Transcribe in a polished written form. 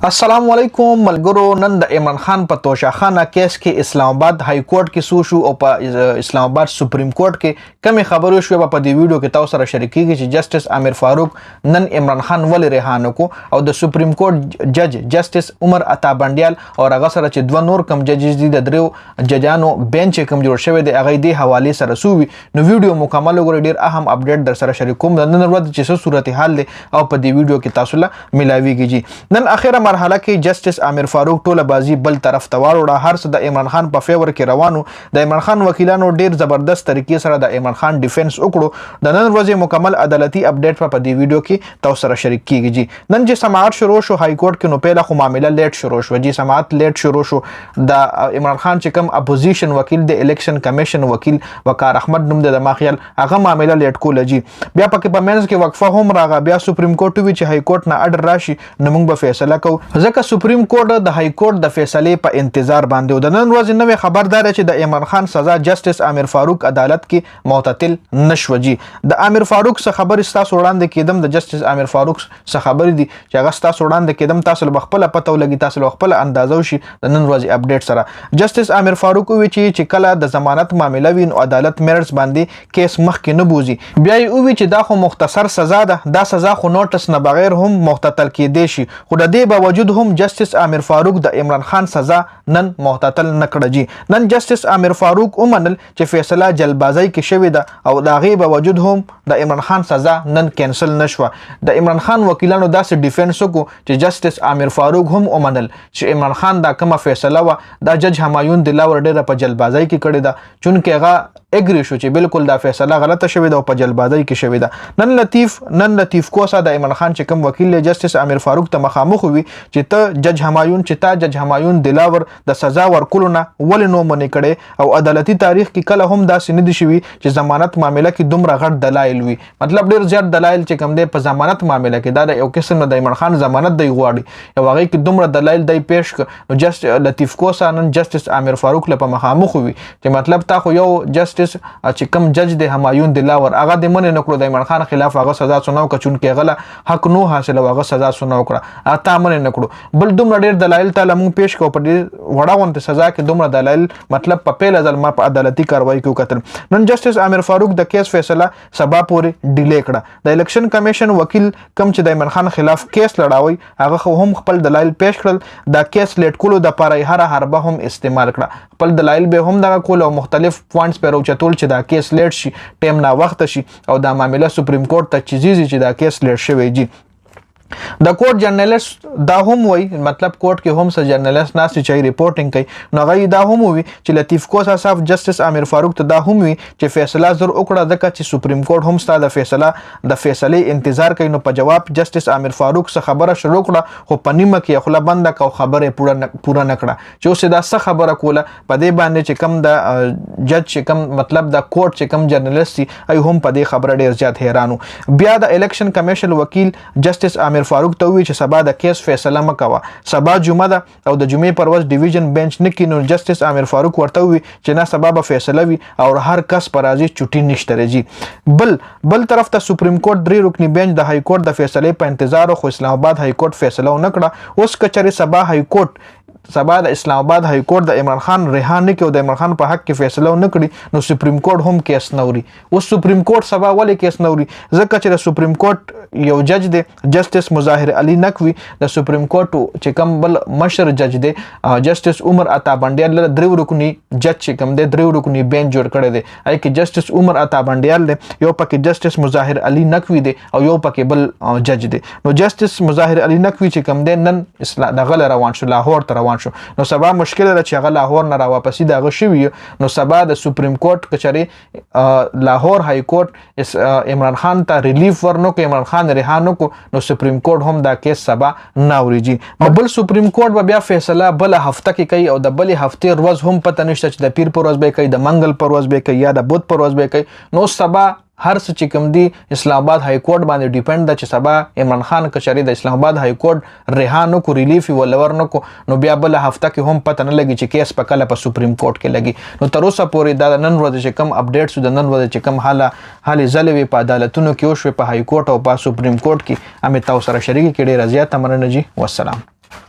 السلام علیکم ملګرو. نن د عمران خان په توشاخانه کیس کې اسلام آباد های کورټ کې سو شو او په اسلام آباد سپریم کورټ کې کمی خبرو شو. په دې ویډیو کې تاسو سره شریکیږي چې جسټس عامر فاروق نن عمران خان ولې رهانه کو او د سپریم کورټ جج جسټس عمر عطا بنډیال او هغه سره چې دوه نور کم ججز دي د دریو ججانو بینچ کم جوړ شوی دی هغه د حواله سره سووي. نو ویډیو مکمل وګورئ، ډیر اهم اپډیټ در سره شریکوم. نن ورځ چې څه صورتحال دی او په دې ویډیو کې تاسو له ملاویږي. نن اخیره مرحله کې جسټس عامر فاروق ټوله بازی بل طرف ته واړوړه. هر څه د عمران خان په فیور کې روانو. د عمران خان وکیلانو ډیر زبردست طریقې سره د عمران خان ډیفنس وکړو. د نن ورځې مکمل عدالتي اپډیټ په دې ویډیو کې تاسو سره شریک کیږي. نن چې سماعت شروع شو های کورټ کې، نو پیله خو معاملې لیټ شروع شو. جی سماعت لیټ شروع شو. د عمران خان چې کوم اپوزیشن وکیل د الیکشن کمیشن وکیل وقار احمد نوم د ماخیل هغه معاملې لیټ کول. جی بیا پکې په منځ کې وقفه هم راغی. بیا سپریم کورټ وی چې های کورټ نه اډر راشي نو موږ به فیصله کوو. ځکه سپریم کورټ د های کورټ د فیصلې په انتظار باندې. د نن ورځې نوې خبردار چې د عمران خان سزا جسټس عامر فاروق عدالت کې معتدل نشو. جی د عامر فاروق څخه خبر تاسو وړاندې کېدم، د جسټس عامر فاروق څخه خبر دي چې هغه تاسو وړاندې کېدم، تاسو له خپل پته ولګي، تاسو له خپل اندازو شي. د نن ورځې اپډیټ سره جسټس عامر فاروق وی چې کله د ضمانت معاملې وین او عدالت میرټس باندې کیس مخکې نه بوزي. بیا یې وی چې دا خو مختصر سزا ده، دا سزا خو نوټس نه بغیر هم معتدل کېدی شي. خو د دې باوجود هم جسټس عامر فاروق د عمران خان سزا نن معتدل نکړه. جی نن جسټس عامر فاروق ومنل چې فیصله جلبازی کې شوې ده او د هغې باوجود هم د عمران خان سزا نن کینسل نشوه. د عمران خان وکیلانو داسې ډیفنس وکړو چې جسټس عامر فاروق هم ومنل چې عمران خان دا کومه فیصله وه دا جج همایون دلاور ډیره په جلبازی کې کړې ده، چونکې هغه اګری شو چې بالکل دا فیصله غلطه شوې ده او په جلبازی کې شوې ده. نن لطیف کوسا د عمران خان چې کوم وکیل دی جسټس عامر فاروق ته مخامخ وي چې ته جج همایون دلاور د سزا ورکولو نه ولې نو منې کړې او عدالتي تاریخ کې کله هم داسې نه دي شوي چې ضمانت معامله کې دومره غټ دلایل وي. مطلب ډیر زیات دلایل چې کوم دی په ضمانت معامله کې دا یو قسم د عمران خان ضمانت دی غواړي او هغه کې دومره دلایل دی پیش کړ. نو جسټس لطیف کوسا نن جسټس عامر فاروق له په مخامخ وي چې مطلب تا خو یو جسټس چې کوم جج دی همایون دلاور هغه د منې نه کړو د عمران خان خلاف هغه سزا سناو کړ، چونکې غله حق نو حاصل هغه سزا سناو کړه اته منې نه کړو. بل دومره ډیر دلایل ته لمون پیش کو په دې وړه غونډه سزا کې دومره دلایل مطلب په پیل ځل ما په عدالتي کاروایی کې وکتل. نن جسټس عامر فاروق د کیس فیصله سبا پورې ډیلی کړه. د الیکشن کمیشن وکیل کم چې د عمران خان خلاف کیس لړاوي هغه خو هم خپل دلایل پیش کړل. دا کیس لیټ کولو د پاره هر حربه هم استعمال کړه. خپل دلایل به هم دغه کول او مختلف پوینټس پر اوچتول چې دا کیس لیټ شي، ټیم نا وخت شي او دا معاملې سپریم کورټ ته چیزي چې دا کیس لیټ شوی. جی د کورټ جرنالست دا هم وای، مطلب کورټ کې هم څه جرنالست ناسي چې ریپورټینګ کوي نو هغه دا هم وي چې لطیف کوسا صاحب جسټس عامر فاروق ته دا هم وي چې فیصله زر وکړه ځکه چې سپریم کورټ هم ستاسو د فیصلې انتظار کوي. نو په جواب جسټس عامر فاروق څخه خبره شروع کړه خو په نیمه کې خپل بند کو خبره پوره نه کړه چې اوس دا څه خبره کوله په دې باندې چې کم د جج چې کم مطلب د کورټ چې کم جرنالست ای هم په دې خبره ډیر زیات حیرانو. بیا د الیکشن کمیشن وکیل جسټس عامر فاروق ته وی چې سبا د کیس فیصله مکوه، سبا جمعه ده او د جمعې پر ورځ ډیویژن بنچ نه کینو. جسټس عامر فاروق ورته وی چې نه سبا به فیصله وي او هر کس پر راځي چټي نشته رځي. بل طرف ته سپریم کورټ درې رکنی بنچ د های کورټ د فیصلې په انتظار خو اسلام آباد های کورټ فیصله ونه کړه. اوس کچري سبا د اسلام آباد های کورټ د عمران خان رهانه کې او د عمران خان په حق کې فیصله ونه کړي نو سپریم کورټ هم کیس نوري. اوس سپریم کورټ سبا ولې کیس نوري؟ ځکه چې د سپریم کورټ یو جج دی جسټس مظاهر علي نقوي، د سپریم کورټ چې کوم بل مشر جج دی جسټس عمر عطا بنډیال له درې رکنی جج چې کوم دی درې رکنی بنچ جوړ کړی دی. ای کې جسټس عمر عطا بنډیال دی، یو پکې جسټس مظاهر علي نقوي دی او یو پکې بل جج دی. نو جسټس مظاهر علي نقوي چې کوم دی نن دغه روان شو لاهور ته روان شو. نو سبا مشکل ده چې هغه لاهور نه راواپسې دغه شوی. نو سبا د سپریم کورټ کچري لاهور های کورټ عمران خان ته ریلیف ورنو کو، عمران خان رهانو کو، نو سپریم کورټ هم دا کیس سبا ناوريږي. بل سپریم کورټ به بیا فیصله بل هفته کې کوي او د بل هفته ورځ هم پته نشته چې د پیر پر ورځ به کوي، د منګل پر ورځ به کوي یا د بود پر ورځ به کوي. نو سبا هر څه چې کوم دی اسلام آباد های کورټ باندې ډیپند ده چې سبا عمران خان کچري د اسلام آباد های کورټ رهانو کو ریلیف ولور نه کو نو بیا بل هفته کې هم پته نه لګي چې کیس په کله په سپریم کورټ کې لګي. نو تر اوسه پورې دا نن ورځ چې کوم اپډیټس د نن ورځ چې کوم حالې زلوي په عدالتونو کې او شو په های کورټ او په سپریم کورټ کې امه تاسو سره شریک کړي. رضایت مننه جی، والسلام.